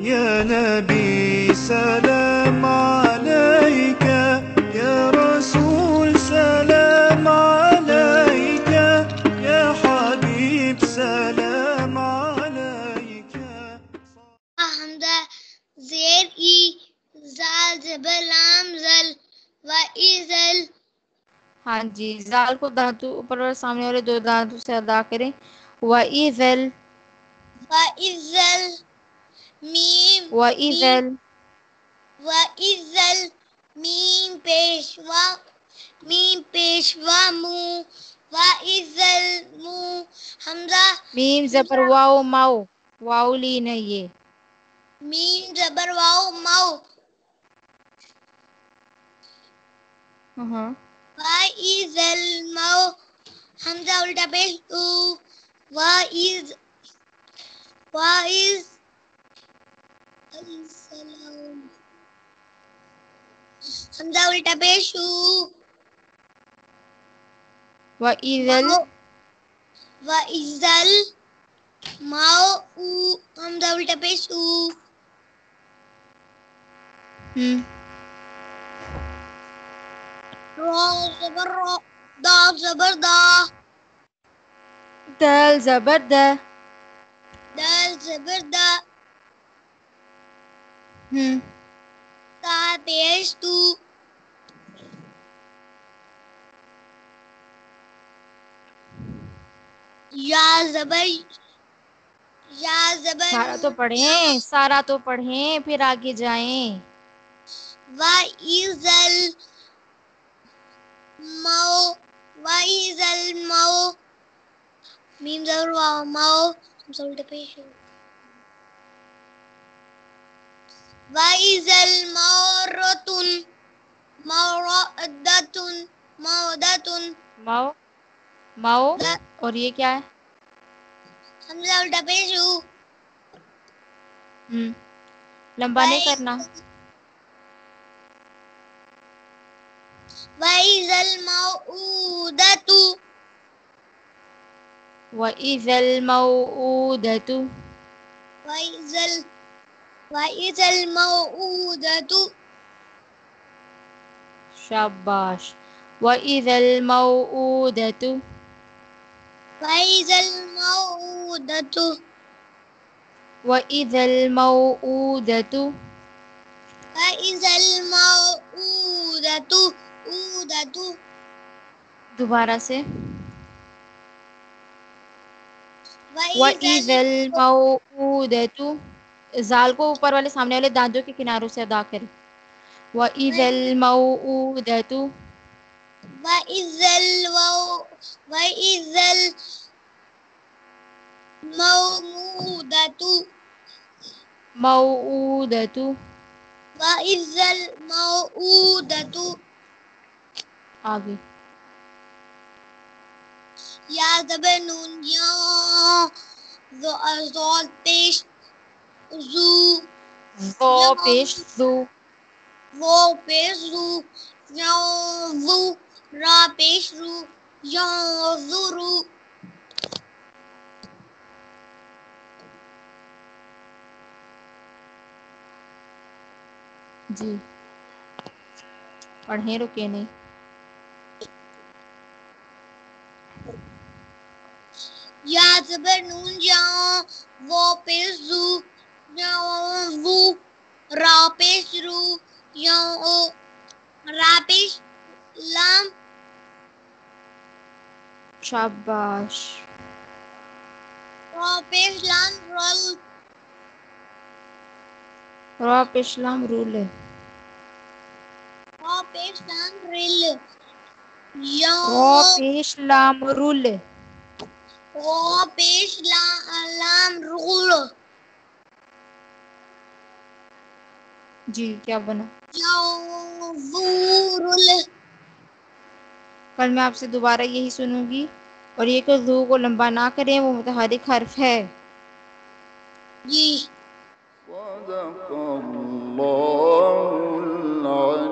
يا نبي سلام عليك، يا رسول سلام عليك، يا حبيب سلام عليك. حمزہ زیر ای زال زبر لام زل و ایزل. ہاں جی، زال کو دانتوں اوپر اور سامنے والے دو دانتوں سے ادا کریں. وَإِذَل و ایزل میم و ایزل و ایزل میم پیشوا مو و ایزل مو حمزہ میم زبر واو ماؤ، واو لی نہیں یہ. میم زبر واو مو ہاں و ایزل مو حمزہ الٹا پیش او و ایز حمزہ الٹا پیش او وَإِذَل و ایزل ماؤ او حمزہ الٹا پیش او را زبر را دا زبر دا دال زبر دا. دال زبر دا تا پیش تو یا زبر سارا تو پڑھیں، سارا تو پڑھیں پھر آگے جائیں. و ایزل مو و ایزل مو میم زبر واو مو حمزہ الٹا پیش او و ایزل مورتن موردتن مودتن ماؤ اور یہ کیا ہے؟ حمزہ الٹا پیش او لمبا نہیں کرنا. وَإِذَا الْمَوْءُودَةُ وَإِذَا الْمَوْءُودَةُ وَإِذَا الْمَوْءُودَةُ شاباش. وَإِذَا الْمَوْءُودَةُ وَإِذَا الْمَوْءُودَةُ وَإِذَا الْمَوْءُودَةُ وَإِذَا الْمَوْءُودَةُ اودَةُ دوبارہ سے. وَإِذَا الْمَوْءُودَةُ زال کو اوپر والے سامنے والے دانتوں کے کناروں سے ادا کریں. وَإِذَا الْمَوْءُودَةُ وَإِذَا الْمَوْءُودَةُ موعودة وَإِذَا الْمَوْءُودَةُ آگے. یا زبر نون یا زال پیش زو ذو پیش ذو وہ پیش زو یا زو را پیش رو یا زورو جی پڑھیں رکے نہیں. یا زبر نون یا وہ پیش زو یا زو را پیش رو یا را پیش لام شاباش. را پیش لام رل را پیش لام رول را پیش لام رل یا را پیش لام رول را پیش لام رول جی کیا بنا؟ یا زورل کل میں آپ سے دوبارہ یہی سنوں گی. اور یہ کہ ذو کو لمبا نہ کریں، وہ متحرک حرف ہے. جی صدق اللہ العظیم.